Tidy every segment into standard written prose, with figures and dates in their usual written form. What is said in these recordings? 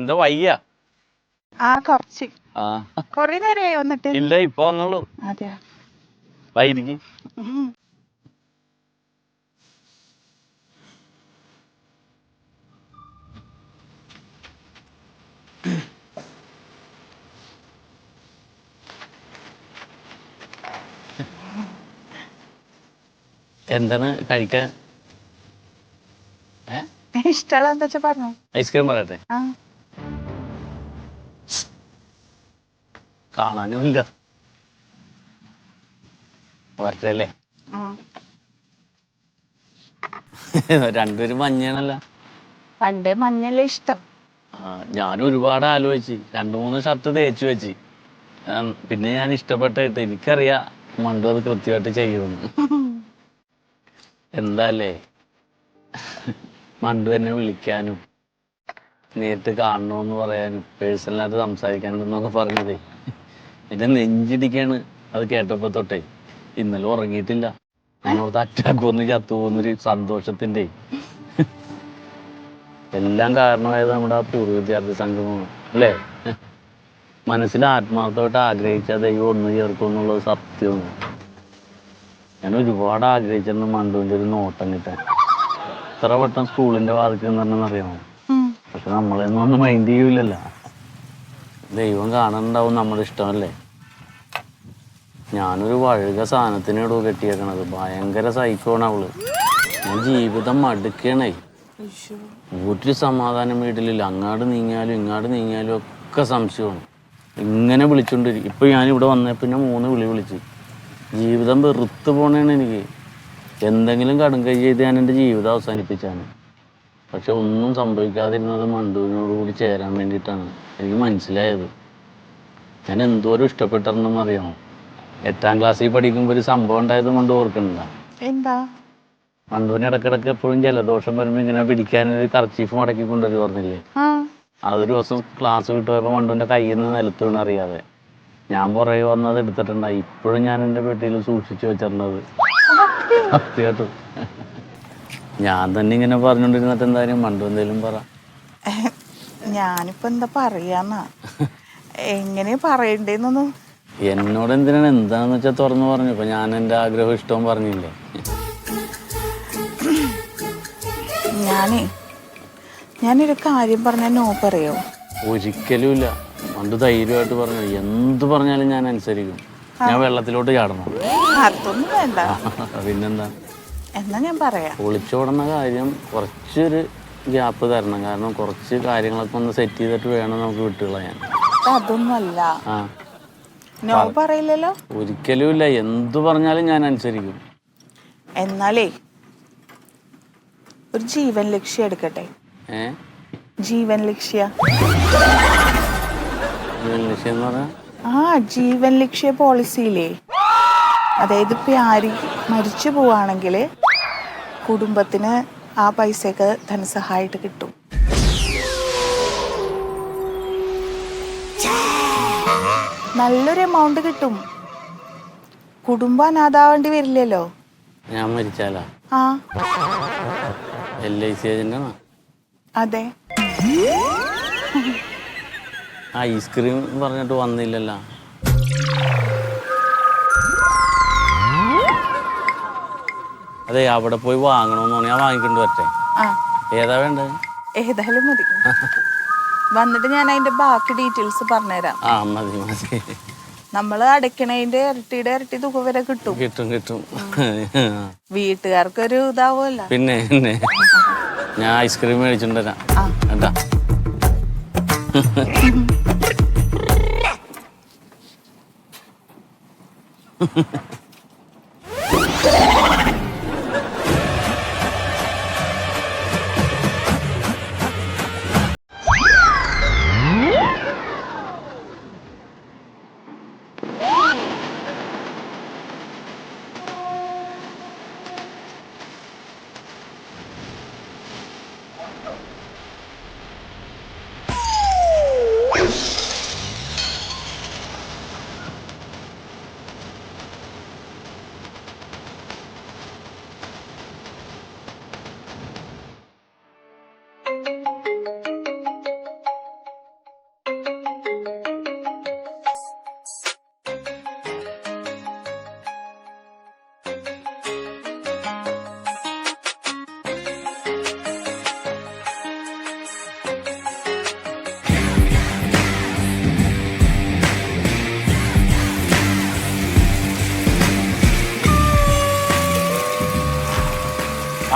എന്താ വയ്യ? ആ കുറച്ച് ആ കൊറേ നേരമായി വന്നിട്ട്. ഇല്ല, ഇപ്പൊ വന്നുള്ളൂ. അതെ. വൈകിക്ക്. എന്താണ് കഴിക്കാൻ? ഇഷ്ടമുള്ള എന്താ വെച്ചാ പറഞ്ഞു. ഐസ്ക്രീം പറയട്ടെ? ആ കാണാനുമില്ല. വരട്ടല്ലേ? രണ്ടുപേരും മഞ്ഞയാണല്ലോ. പണ്ട് മഞ്ഞല്ലേ ഇഷ്ടം. ഞാൻ ഒരുപാട് ആലോചിച്ച് 2-3 ഷർട്ട് തേച്ച് വെച്ച്. പിന്നെ ഞാൻ ഇഷ്ടപ്പെട്ടിട്ട് എനിക്കറിയാം മണ്ടു അത് കൃത്യമായിട്ട് ചെയ്യുമെന്ന്. എന്താല്ലേ മണ്ടു എന്നെ വിളിക്കാനും നേരിട്ട് കാണണമെന്ന് പറയാനും പേഴ്സണലായിട്ട് സംസാരിക്കാനെന്നൊക്കെ പറഞ്ഞതേ എന്റെ നെഞ്ചിടിക്കാണ്. അത് കേട്ടപ്പോ തൊട്ടേ ഇന്നലെ ഉറങ്ങിയിട്ടില്ല. ഞാനോർത്ത് അറ്റാക്ക് വന്ന് ചത്തുപോകുന്നൊരു സന്തോഷത്തിന്റെ. എല്ലാം കാരണമായത് നമ്മുടെ ആ പൂർവ്വ വിദ്യാർത്ഥി സംഗമമാണ് അല്ലേ? മനസ്സിൽ ആത്മാർത്ഥമായിട്ട് ആഗ്രഹിച്ച ദൈവം ഒന്ന് ചേർക്കും എന്നുള്ളത് സത്യമാണ്. ഞാൻ ഒരുപാട് ആഗ്രഹിച്ചിരുന്നു മണ്ടുവിന്റെ ഒരു നോട്ടം കിട്ടാൻ. ഇത്ര വട്ടം സ്കൂളിന്റെ വാതിൽക്ക് നിന്നറിയാമോ? പക്ഷെ നമ്മളെന്നൊന്നും മൈൻഡ് ചെയ്യൂലല്ലോ. ദൈവം കാണുന്നുണ്ടാവും നമ്മുടെ ഇഷ്ടമല്ലേ. ഞാനൊരു വഴുക സാധനത്തിനിടൂ കെട്ടിയേക്കണത്. ഭയങ്കര സൈക്കോണ് അവള്. ഞാൻ ജീവിതം മടുക്കണേ. ഒരു സമാധാനം വീട്ടിലില്ല. അങ്ങാട് നീങ്ങിയാലും ഇങ്ങാട് നീങ്ങിയാലും ഒക്കെ സംശയമാണ്. ഇങ്ങനെ വിളിച്ചോണ്ടിരിക്കും. ഇപ്പൊ ഞാനിവിടെ വന്നേ പിന്നെ 3 വിളി വിളിച്ച്. ജീവിതം വെറുത്ത് പോണേണ് എനിക്ക്. എന്തെങ്കിലും കടും കൈ ചെയ്ത് ഞാൻ എൻ്റെ ജീവിതം അവസാനിപ്പിച്ചാണ്. പക്ഷെ ഒന്നും സംഭവിക്കാതിരുന്നത് മണ്ടുവിനോടുകൂടി ചേരാൻ വേണ്ടിയിട്ടാണ്. എനിക്ക് മനസ്സിലായത്. ഞാൻ എന്തോരം ഇഷ്ടപ്പെട്ടിരുന്നെന്ന് അറിയാമോ? 8ാം ക്ലാസ്സിൽ പഠിക്കുമ്പോൾ ഒരു സംഭവം ഉണ്ടായത് മണ്ടു ഓർക്കണ്ട? എന്താ? മണ്ടുവിന് ഇടക്കിടക്ക് എപ്പോഴും ജലദോഷം വരുമ്പോൾ ഇങ്ങനെ പിടിക്കാനൊരു കർച്ചീഫ് മടക്കി കൊണ്ടുവരും പറഞ്ഞില്ലേ? അതൊരു ദിവസം ക്ലാസ് വിട്ട് പോയപ്പോൾ മണ്ടുവിൻ്റെ കയ്യിൽ നിന്ന് നിലത്ത് വീണ് അറിയാതെ. ഞാൻ പുറകെ വന്നത് എടുത്തിട്ടുണ്ടായി. ഇപ്പോഴും ഞാൻ എൻ്റെ വീട്ടിൽ സൂക്ഷിച്ചു വെച്ചിട്ടുള്ളത്. സത്യമായിട്ടും ഞാൻ തന്നെ ഇങ്ങനെ പറഞ്ഞോണ്ടിരുന്നിട്ട് എന്തായാലും മണ്ടു എന്തേലും പറ. ഞാനിപ്പോ എന്താ പറയാന്നാ, എങ്ങനെ പറയണ്ടേന്നൊന്നും. എന്നോട് എന്തിനാണ് എന്താന്ന് വെച്ചാൽ തുറന്നു പറഞ്ഞു. ഇപ്പൊ ഞാൻ എൻ്റെ ആഗ്രഹം ഇഷ്ടവും പറഞ്ഞില്ലേ. ഞാനൊരു കാര്യം പറഞ്ഞാൽ നോ പറയോ? ഒരിക്കലും ഇല്ല. മണ്ടു ധൈര്യമായിട്ട് പറഞ്ഞു. എന്ത് പറഞ്ഞാലും ഞാൻ അനുസരിക്കും. ഞാൻ വെള്ളത്തിലോട്ട് ചാടണം? അതൊന്നും വേണ്ട. പിന്നെന്താ? എന്നാ ഞാൻ പറയാം. ഒളിച്ചോടുന്ന കാര്യം കുറച്ചൊരു ഗ്യാപ്പ് തരണം. കാരണം കുറച്ച് കാര്യങ്ങളൊക്കെ ഒന്ന് സെറ്റ് ചെയ്തിട്ട് വേണം നമുക്ക് വിട്ടുകളയാൻ. അതൊന്നുമല്ല. നോ പറയില്ലല്ലോ? ഒരിക്കലും ഇല്ല. എന്തു പറഞ്ഞാലും ഞാൻ അനുസരിക്കും. എന്നാലേ ഒരു ജീവൻ ലക്ഷ്യം എടുക്കട്ടെ? ജീവൻ ലക്ഷ്യം എന്ന് പറഞ്ഞാ? ജീവൻ ലക്ഷ്യ പോളിസിയില്ലേ? അതായത് ഇപ്പൊ ആര് മരിച്ചു പോവാണെങ്കിൽ കുടുംബത്തിന് ആ പൈസയൊക്കെ ധനസഹായിട്ട് കിട്ടും. നല്ലൊരു എമൗണ്ട് കിട്ടും. കുടുംബം അനാഥാവേണ്ടി വരില്ലല്ലോ. ഞാൻ മരിച്ചാലാ? LIC ഏജന്റാണോ? അതെ. ഐസ്ക്രീം പറഞ്ഞിട്ട് വന്നില്ലല്ലോ. അതെ, അവിടെ പോയി വാങ്ങണമെന്നാണ്. ഞാൻ വാങ്ങിക്കൊണ്ട് വരട്ടെ? ഏതാ വേണ്ടത്? ഏതായാലും മതി. വന്നിട്ട് ഞാൻ അതിന്റെ ബാക്കി ഡീറ്റെയിൽസ് പറഞ്ഞുതരാം. മതി മതി. നമ്മള് അടയ്ക്കണതിന്റെ ഇരട്ടി തുക വരെ കിട്ടും. കിട്ടും. വീട്ടുകാർക്കൊരു ഇതാവുമല്ലോ. പിന്നെ ഞാൻ ഐസ്ക്രീം മേടിച്ചോണ്ട് വരാം കേട്ടാ.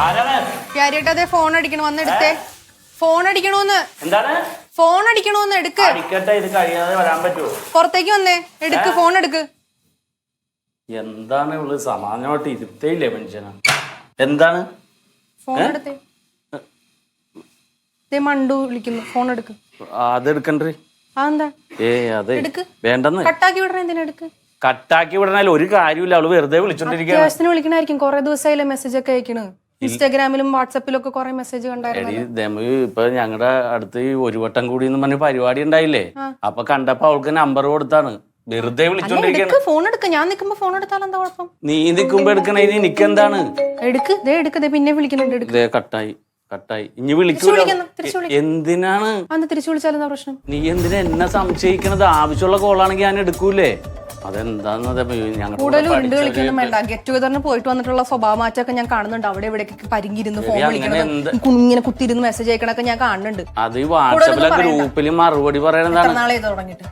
കാര്യമായിട്ട് അതേ ഫോൺ അടിക്കണോ വന്ന് എടുത്തേ. ഫോൺ അടിക്കണോന്ന്. എന്താണ്? ഫോൺ അടിക്കണോന്ന് എടുക്ക്. ഇത് കഴിയാതെ വരാൻ പറ്റുമോ? പുറത്തേക്ക് വന്നേ, എടുക്ക്, ഫോൺ എടുക്ക്. എന്താണ് ഇവള് സമാധാനമായിട്ട് ഇരുത്തേയില്ലേ മനുഷ്യനാ? എന്താണ്? ഫോൺ എടുത്തേ. മണ്ടു വിളിക്കുന്നു, ഫോൺ എടുക്ക്. അതെടുക്കണ്ടേ? അതെന്താ? അതെ എടുക്ക്. വേണ്ടെന്ന്. കട്ടാക്കി വിടണ എന്തിനാ? എടുക്ക്. കട്ടാക്കി വിടണാൽ ഒരു കാര്യമില്ല, അവള് വെറുതെ വിളിച്ചോണ്ടിരിക്കുകയാണ്. അത്യാവശ്യത്തിന് വിളിക്കണായിരിക്കും, കുറെ ദിവസമായില്ലേ മെസ്സേജ് ഒക്കെ അയക്കണ്. ഇൻസ്റ്റാഗ്രാമിലും വാട്സപ്പിലും ഒക്കെ കുറെ മെസ്സേജ് കണ്ടായിരുന്നു. ഇപ്പൊ ഞങ്ങളുടെ അടുത്ത് ഒരു വട്ടം കൂടി എന്ന് പറഞ്ഞ പരിപാടി ഉണ്ടായില്ലേ, അപ്പൊ കണ്ടപ്പോ അവൾക്ക് നമ്പർ കൊടുത്താണ്. വെറുതെ വിളിച്ചോണ്ടിരിക്കുകയാണ്. ഫോൺ എടുക്ക. ഞാൻ നിക്കുമ്പോ ഫോൺ എടുത്താൽ എന്താ കുഴപ്പം? നീ നിക്കുമ്പോ എടുക്കണേന് എനിക്കെന്താണ്? എടുക്ക്. എടുക്ക്. പിന്നെ വിളിക്കുന്നുണ്ട്. കട്ടായി. ഇനി വിളിക്കൂല. എന്തിനാണ്? അന്ന് തിരിച്ചു വിളിച്ചാൽ എന്താ പ്രശ്നം? നീ എന്തിനാ എന്നെ സംശയിക്കണത്? ആവശ്യമുള്ള കോളാണെങ്കിൽ ഞാൻ എടുക്കൂലേ? അതെന്താന്ന് കൂടുതലും ഉണ്ട് വിളിക്കൊന്നും വേണ്ട. ഗെറ്റ് ടുഗദറിന് പോയിട്ട് വന്നിട്ടുള്ള സ്വഭാവ മാറ്റമൊക്കെ ഞാൻ കാണുന്നുണ്ട്. അവിടെ ഇവിടേക്ക് പരിങ്ങിരുന്ന് ഫോൺ വിളിക്കണം, ഇങ്ങനെ കുത്തിരുന്ന് മെസ്സേജ് അയക്കണൊക്കെ ഞാൻ കാണുന്നുണ്ട്. അത് ഈ വാട്സാപ്പിലെ ഗ്രൂപ്പില് മറുപടി പറയണതാണ്. നാളെ ഇത് തുടങ്ങിട്ട്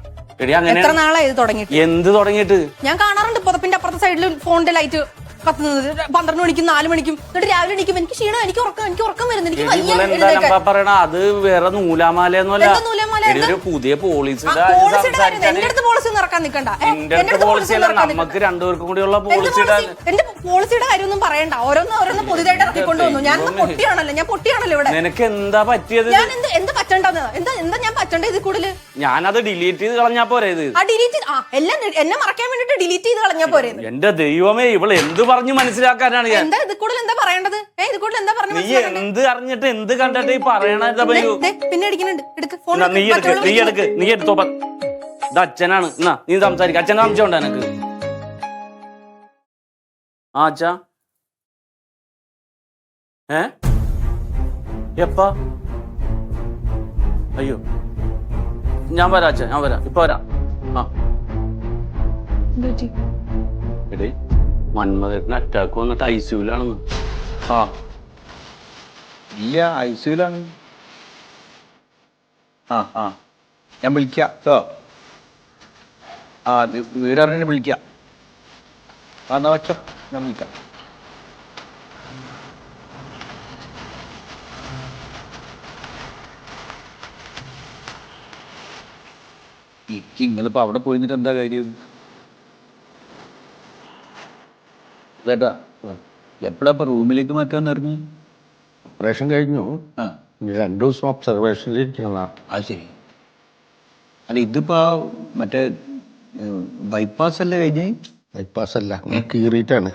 എത്ര നാളെ ഇത് തുടങ്ങിട്ട്? എന്ത് തുടങ്ങിയിട്ട്? ഞാൻ കാണാറുണ്ട് പുതപ്പിന്റെ അപ്പുറത്തെ സൈഡിൽ ഫോണിന്റെ ലൈറ്റ് കത്തുന്നത് 12 മണിക്കും 4 മണിക്കും. എന്നിട്ട് രാവിലെ എണീക്കും, എനിക്ക് ക്ഷീണം, എനിക്ക് ഉറക്കം വരുന്നു, എനിക്ക് പറയണ. അത് വേറെ നൂലാമാലയൊന്നുമല്ല, പുതിയ പോളിസിയുടെ പോളിസി ഇറക്കാൻ നിൽക്കണ്ട. നമുക്ക് രണ്ടുപേർക്കും കൂടിയുള്ള പോളിസിയുടെ എന്റെ പോളിസിയുടെ കാര്യമൊന്നും പറയണ്ട. ഓരോന്ന് പുതിയതായിട്ട് ഇറക്കിക്കൊണ്ട് വന്നു. ഞാൻ പൊട്ടിയാണല്ലോ ഇവിടെ. നിനക്ക് എന്താ പറ്റിയത്? ഞാൻ എന്ത് പറ്റേണ്ടത്? എന്താ ഞാൻ പറ്റേണ്ട? ഇത് കൂടുതൽ ഞാനത് ഡിലീറ്റ് ചെയ്ത് കളഞ്ഞാ പോരെ? ഇത് എല്ലാം എന്നെ മറക്കാൻ വേണ്ടിട്ട് ഡിലീറ്റ് ചെയ്ത് കളഞ്ഞാ പോരെ? എന്റെ ദൈവമേ, ഇവള് എന്ത് പറഞ്ഞു മനസ്സിലാക്കാനാണ് ഞാൻ? ഇത് കൂടുതൽ എന്താ പറയേണ്ടത്? ഇത് കൂടുതൽ എന്താ പറഞ്ഞു? നീ എന്ത് അറിഞ്ഞിട്ട് എന്ത് കണ്ടിട്ട് ഈ പറയണത്? പിന്നെ അടിക്കുന്നുണ്ട്. നീ എടുത്തോ. ഇത് അച്ഛനാണ്. എന്നാ നീ സംസാരിക്ക. അച്ഛൻ സംശയമുണ്ട് എനക്ക്? അച്ഛാ എപ്പാ? അയ്യോ, ഞാൻ വരാം അച്ഛാ, ഞാൻ വരാം, ഇപ്പൊ വരാം. എടേ, മന്മഥന് അറ്റാക്ക് വന്നിട്ട് ഐസിയുലാണെന്ന്. ഇല്ല, ഐസിയുലാണ്. ഞാൻ വിളിക്കാം കേട്ടോ. വീടറിഞ്ഞ് വിളിക്കാം. എന്നാ വെച്ചോ, ഞാൻ വിളിക്കാം. നിങ്ങളിപ്പോ അവിടെ പോയിട്ട് എന്താ കാര്യം? ചേട്ടാ, എപ്പോഴാ ഇപ്പൊ റൂമിലേക്ക് മാറ്റാൻ ഇറങ്ങി? ഓപ്പറേഷൻ കഴിഞ്ഞു. 2 ദിവസം ഒബ്സർവേഷനിൽ ഇരിക്കണം. അത് ശരി. അല്ല, ഇതിപ്പോ മറ്റേ ബൈപ്പാസ് അല്ലേ കഴിഞ്ഞ്? ബൈപ്പാസ് അല്ല, കീറിയിട്ടാണ്.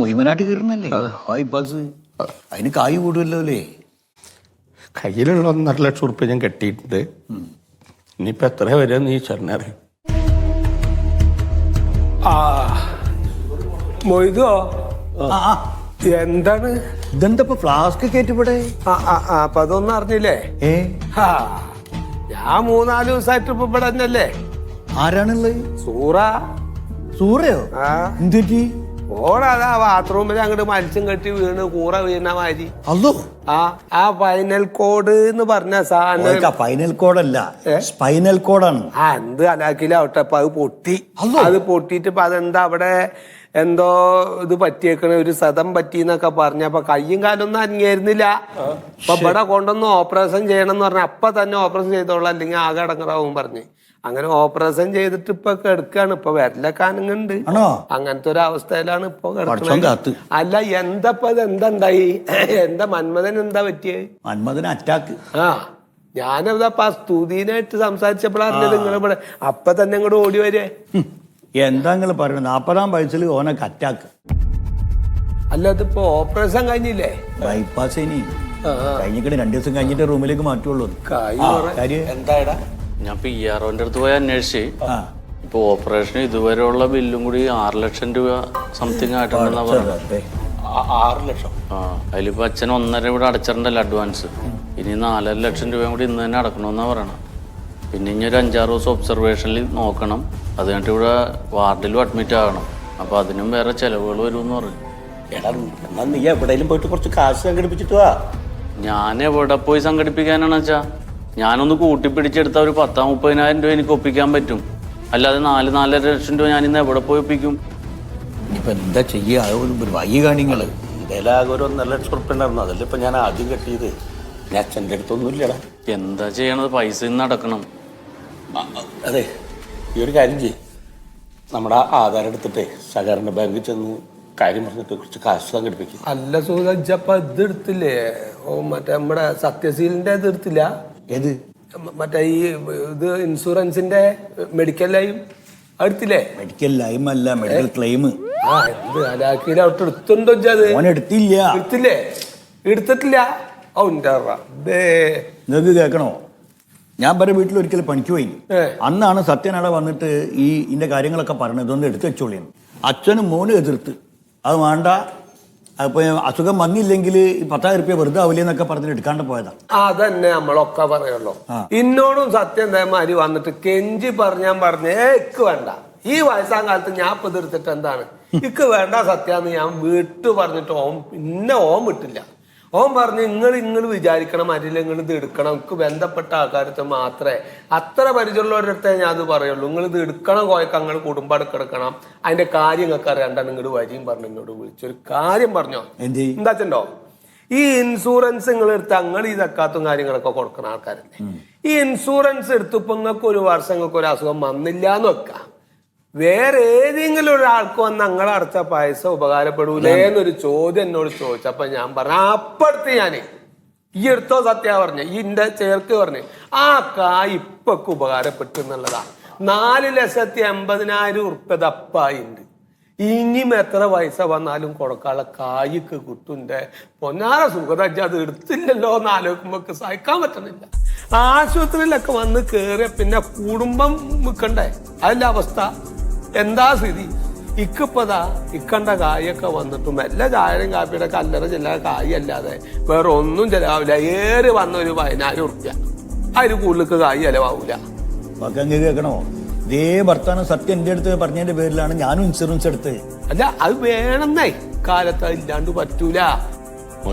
മുഴുവനായിട്ട് കീറണല്ലേ ബൈപ്പാസ്? അതിന് കായ് കൂടുമല്ലോ അല്ലേ? കയ്യിലുള്ള 1.5 ലക്ഷം റുപ്യ ഞാൻ കെട്ടിയിട്ടുണ്ട്. ഇനിയിപ്പോ എത്ര വരെ നീ ചെറിനറിയും. മൊയ്തോ, എന്താണ് ഇതെന്താ ഫ്ലാസ്ക് കയറ്റിവിടെ? അപ്പൊ അതൊന്നും അറിഞ്ഞില്ലേ? ഞാൻ 3-4 ദിവസമായിട്ട് ഇപ്പൊ ഇവിടെ തന്നെയല്ലേ. ആരാണുള്ളത്? സൂറയോ? എന്തുപറ്റി? ഓടാ ബാത്റൂമിൽ അങ്ങോട്ട് മത്സ്യം കെട്ടി വീണ് കൂറ വീണ മാതിരി. അല്ലോ, ആ ഫൈനൽ കോഡ് എന്ന് പറഞ്ഞ സാധനം. ഫൈനൽ കോഡല്ല, സ്പൈനൽ കോഡാണ്. എന്ത് അലാക്കിലാവട്ടെ, അപ്പൊ അത് പൊട്ടി. അത് പൊട്ടിയിട്ട് ഇപ്പൊ അതെന്താ അവിടെ എന്തോ ഇത് പറ്റിയേക്കണ, ഒരു സതം പറ്റിന്നൊക്കെ പറഞ്ഞപ്പോ കയ്യും കാലൊന്നും അനങ്ങിയായിരുന്നില്ല. അപ്പൊ ഇവിടെ കൊണ്ടൊന്ന് ഓപ്പറേഷൻ ചെയ്യണം എന്ന് പറഞ്ഞ അപ്പൊ തന്നെ ഓപ്പറേഷൻ ചെയ്തോളാം, അല്ലെങ്കിൽ ആകെ അടങ്ങറാവും പറഞ്ഞ്. അങ്ങനെ ഓപ്പറേഷൻ ചെയ്തിട്ട് ഇപ്പൊ കിടക്കാണ്. ഇപ്പൊ വിരലൊക്കെ അനങ്ങുന്നുണ്ട്. അങ്ങനത്തെ ഒരു അവസ്ഥയിലാണ് ഇപ്പൊ കിടക്കുന്നത്. അല്ല, എന്തപ്പോ ഇത് എന്തായി? എന്താ മന്മഥൻ എന്താ പറ്റിയത്? മന്മഥൻ അറ്റാക്ക്. ഞാനപ്പ ആ സ്തുതിനായിട്ട് സംസാരിച്ചപ്പോഴാണ് നിങ്ങൾ ഇവിടെ. അപ്പൊ തന്നെ ഇങ്ങോട്ട് ഓടി വരെ. എന്താ നിങ്ങൾ പറയുന്നത്? 40-ാം വയസ്സിൽ ഓനക്ക് അറ്റാക്ക്. അല്ല, ഇതിപ്പോ ഓപ്പറേഷൻ കഴിഞ്ഞില്ലേ? ബൈപ്പാസ് ഇനി കഴിഞ്ഞിട്ട് 2 ദിവസം കഴിഞ്ഞിട്ട് റൂമിലേക്ക് മാറ്റുള്ളൂ. എന്താടാ? ഞാൻ PROന്റെ അടുത്ത് പോയി അന്വേഷിച്ച്, ഇപ്പൊ ഓപ്പറേഷൻ ഇതുവരെയുള്ള ബില്ലും കൂടി 6 ലക്ഷം രൂപ സംതിങ് ആയിട്ടുണ്ടെന്നാ പറഞ്ഞത്. 6 ലക്ഷം? അതിലിപ്പോ അച്ഛൻ 1.5 ഇവിടെ അടച്ചിട്ടുണ്ടല്ലോ അഡ്വാൻസ്. ഇനി 4.5 ലക്ഷം രൂപയും കൂടി ഇന്ന് തന്നെ അടക്കണമെന്നാ പറയണം. പിന്നെ ഇനി ഒരു 5-6 ദിവസം ഒബ്സർവേഷനിൽ നോക്കണം. അത് കഴിഞ്ഞിട്ട് ഇവിടെ വാർഡിലും അഡ്മിറ്റ് ആകണം. അപ്പൊ അതിനും വേറെ ചെലവുകൾ വരുമെന്ന് പറഞ്ഞു. നീ എവിടെയും പോയിട്ട് കുറച്ച് കാശ് സംഘടിപ്പിച്ചിട്ട് വാ. ഞാൻ എവിടെ പോയി സംഘടിപ്പിക്കാനാണ് വെച്ചാ? ഞാനൊന്ന് കൂട്ടിപ്പിടിച്ചെടുത്ത ഒരു 10-30,000 രൂപ എനിക്ക് ഒപ്പിക്കാൻ പറ്റും. അല്ലാതെ 4-4.5 ലക്ഷം രൂപ ഞാൻ ഇന്ന് എവിടെ പോയി ഒപ്പിക്കും? ഇനിയിപ്പോ എന്താ ചെയ്യാ? ഒരു വഴി കാണിങ്ങള്. എൻ്റെ ആകെ ഒരു 1.5 ലക്ഷം ഉറുപ്പ്യ ഉണ്ടായിരുന്നു. അതല്ല ഇപ്പം ഞാൻ ആദ്യം കെട്ടിയത്. ഞാൻ അച്ഛൻ്റെ അടുത്തൊന്നും ഇല്ലടാ. എന്താ ചെയ്യണത്? പൈസ ഇന്ന് അടക്കണം. അതെ, ഈ ഒരു കാര്യം ചെയ്യും. നമ്മുടെ ആധാരം എടുത്തിട്ടേ സഹകരണ ബാങ്കിൽ ചെന്ന് കാര്യം പറഞ്ഞിട്ട് കുറച്ച് കാശ് സംഘടിപ്പിക്കും. അല്ല സൂരജപ്പ ഇത് എടുത്തില്ലേ? ഓ മറ്റേ നമ്മുടെ സത്യശീലിന്റെ ഇത് എടുത്തില്ല? ഏത്? മറ്റേ ഈ ഇത് ഇൻഷുറൻസിന്റെ മെഡിക്കൽ ലൈം എടുത്തില്ലേ? മെഡിക്കൽ ലൈം അല്ല, മെഡിക്കൽ ക്ലെയിം. ആ എന്ത് അലാക്കിയിൽ അവിടെ എടുത്തുണ്ടോ? അത് ഓൻ എടുത്തില്ല. എടുത്തില്ലേ? എടുത്തിട്ടില്ല. ഓ നിങ്ങൾക്ക് കേൾക്കണോ? ഞാൻ പറയും വീട്ടിൽ ഒരിക്കലും പണിക്ക് പോയി. അന്നാണ് സത്യനാട വന്നിട്ട് ഇതിന്റെ കാര്യങ്ങളൊക്കെ പറഞ്ഞത്, ഇതൊന്ന് എടുത്തു വെച്ചോളിയാണ്. അച്ഛനും മോനും എതിർത്ത് അത് വേണ്ട, അപ്പൊ അസുഖം വന്നില്ലെങ്കിൽ 10,000 രൂപ വെറുതെ ആവില്ലെന്നൊക്കെ പറഞ്ഞിട്ട് എടുക്കാണ്ട് പോയതാ. അതന്നെ നമ്മളൊക്കെ പറയുള്ളൂ. ഇന്നോടും സത്യം തേമാരി വന്നിട്ട് കെഞ്ചി പറഞ്ഞേക്ക് വേണ്ട, ഈ വയസ്സാം കാലത്ത് ഞാൻ ഇപ്പൊ എതിർത്തിട്ട് എന്താണ്, ഇക്ക് വേണ്ട സത്യാന്ന് ഞാൻ വീട്ടു പറഞ്ഞിട്ട് ഓൻ വിട്ടില്ല. ഓൻ പറഞ്ഞു നിങ്ങൾ വിചാരിക്കണം, അരില്ല നിങ്ങൾ ഇത് എടുക്കണം, എനിക്ക് ബന്ധപ്പെട്ട ആൾക്കാരത്ത് മാത്രമേ, അത്ര പരിചയമുള്ളവരുടെ ഞാൻ അത് പറയുള്ളൂ. നിങ്ങൾ ഇത് എടുക്കണം, കോയക്ക് നിങ്ങൾ കുടുംബം എടുക്കണം, അതിന്റെ കാര്യങ്ങളൊക്കെ അറിയാണ്ട നിങ്ങൾ വരിയും പറഞ്ഞു എന്നോട് വിളിച്ചൊരു കാര്യം പറഞ്ഞോ. എന്താ വെച്ചോ, ഈ ഇൻഷുറൻസ് നിങ്ങൾ എടുത്ത് നിങ്ങൾ ഈ തക്കാത്തും കാര്യങ്ങളൊക്കെ കൊടുക്കുന്ന ആൾക്കാരല്ലേ. ഈ ഇൻഷുറൻസ് എടുത്തപ്പോ നിങ്ങൾക്ക് ഒരു വർഷം നിങ്ങൾക്ക് ഒരു അസുഖം വന്നില്ല എന്ന് വെക്കാം, വേറെ ഏതെങ്കിലും ഒരാൾക്ക് വന്ന് ഞങ്ങൾ അടച്ച പൈസ ഉപകാരപ്പെടൂലേ എന്നൊരു ചോദ്യം എന്നോട് ചോദിച്ചപ്പോ ഞാൻ പറഞ്ഞു, അപ്പടുത്ത് ഞാന് ഈ എടുത്തോ സത്യ പറഞ്ഞു, ഈ എന്റെ ചേർക്ക് പറഞ്ഞു, ആ കായ് ഇപ്പൊക്കെ ഉപകാരപ്പെട്ടു എന്നുള്ളതാ. 4,80,000 ഉറുപ്പ്യ ദപ്പായിണ്ട്. ഇനിയും എത്ര പൈസ വന്നാലും കൊടുക്കാനുള്ള കായ്ക്ക് കുട്ടുന്റെ പൊന്നാറ സുഖത. അത് എടുത്തില്ലല്ലോ എന്ന് ആലോചിക്കുമ്പോ സഹിക്കാൻ പറ്റണില്ല. ആശുപത്രിയിലൊക്കെ വന്ന് കേറിയ പിന്നെ കുടുംബം നിൽക്കണ്ടേ? അതിന്റെ അവസ്ഥ എന്താ സ്ഥിതി? ഇക്കിപ്പതാ ഇക്കണ്ട കായൊക്കെ വന്നിട്ടും എല്ലാ ചായയും കാപ്പിയുടെ കല്ലറ ചില കായ് അല്ലാതെ വേറെ ഒന്നും ചെലവാവില്ല. ഏറി വന്ന ഒരു 10,000 ഉറുപ്പ്യ അതിന് കൂടുതൽ കായ് ചെലവാവൂല. കേൾക്കണോ? ഇതേ ഭർത്താനം സത്യം എന്റെ അടുത്ത് പറഞ്ഞതിന്റെ പേരിലാണ് ഞാനും ഇൻഷുറൻസ് എടുത്തത്. അല്ല അത് വേണമെന്നേ, കാലത്ത് ഇല്ലാണ്ട് പറ്റൂല.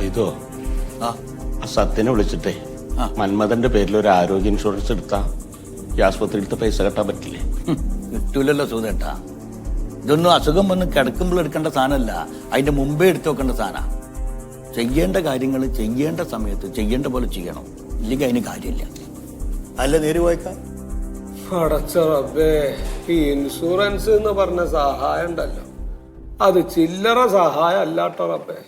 ഇതോ ആ സത്യനെ വിളിച്ചിട്ടേ മന്മഥന്റെ പേരിൽ ഒരു ആരോഗ്യ ഇൻഷുറൻസ് എടുത്താ ഈ ആസ്പത്രിയിലത്തെ പൈസ കെട്ടാൻ പറ്റില്ലേ? കിട്ടൂലല്ലോ സൂതേട്ടാ. ഇതൊന്നും അസുഖം വന്ന് കിടക്കുമ്പോൾ എടുക്കേണ്ട സാധനമല്ല, അതിന്റെ മുമ്പേ എടുത്തു വെക്കേണ്ട സാധനം. ചെയ്യേണ്ട കാര്യങ്ങൾ ചെയ്യേണ്ട സമയത്ത് ചെയ്യേണ്ട പോലെ ചെയ്യണം, ഇല്ലെങ്കിൽ അതിന് കാര്യമില്ല. അല്ല നേര് പോയേക്കാം. അടച്ച റബ്ബേ, ഈ ഇൻഷുറൻസ് എന്ന് പറഞ്ഞ സഹായം ഉണ്ടല്ലോ, അത് ചില്ലറ സഹായം അല്ലാട്ടോ റബ്ബേ.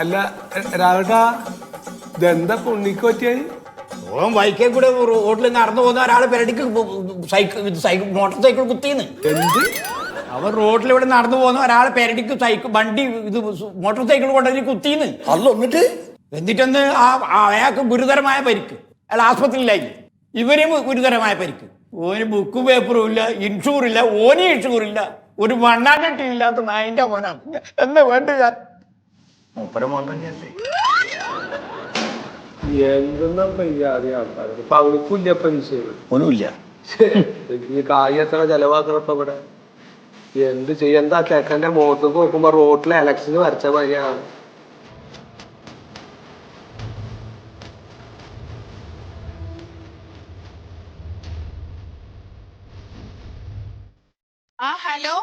അല്ല രാഘട്ടാ, ഇതെന്താ പുണ്ണിക്ക് പറ്റിയായി? ഓൻ വൈക്കേ കൂടെ റോഡിൽ നടന്നു പോകുന്ന ഒരാളെ പെരടിക്ക് മോട്ടോർ സൈക്കിൾ കുത്തിന്ന്. എന്ത്? അവൻ റോഡിലൂടെ നടന്നു പോകുന്ന ഒരാളെ പെരടിക്ക് വണ്ടി ഇത് മോട്ടോർ സൈക്കിൾ കൊണ്ടുപോയി കുത്തിന്ന്. എന്നിട്ടൊന്ന് അയാൾക്ക് ഗുരുതരമായ പരിക്ക്, അയാൾ ആസ്പത്രിയിലായി. ഇവരും ഗുരുതരമായ പരിക്ക്. ഓന് ബുക്കും പേപ്പറും ഇല്ല, ഇൻഷൂറില്ല, ഓന് ഇൻഷൂറില്ല, ഒരു മണ്ണാകട്ടില്ലാത്ത നായിന്റെ മോനാണ്. എന്താ വേണ്ട ഞാൻ എന്തെന്നാ പെയ്യാതെ ആൾക്കാർ പകുതിക്കില്ല പെൻഷൻ ഒന്നുമില്ല. ഈ കായ് എത്ര ചെലവാക്കണപ്പ ഇവിടെ? എന്ത് ചെയ്യണ്ടാ? ചെക്കന്റെ മുഖത്തേക്ക് നോക്കുമ്പോ റോഡിലെ ഇലക്ഷന് വരച്ച പയ്യാണ്. ഹലോ.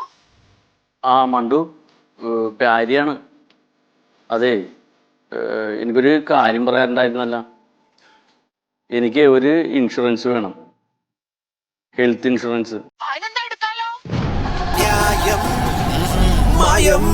ആ മണ്ടു, പ്യാരിയാണ്. അതെ, എനിക്കൊരു കാര്യം പറയാനുണ്ടായിരുന്നല്ല. എനിക്ക് ഒരു ഇൻഷുറൻസ് വേണം, ഹെൽത്ത് ഇൻഷുറൻസ്. മായം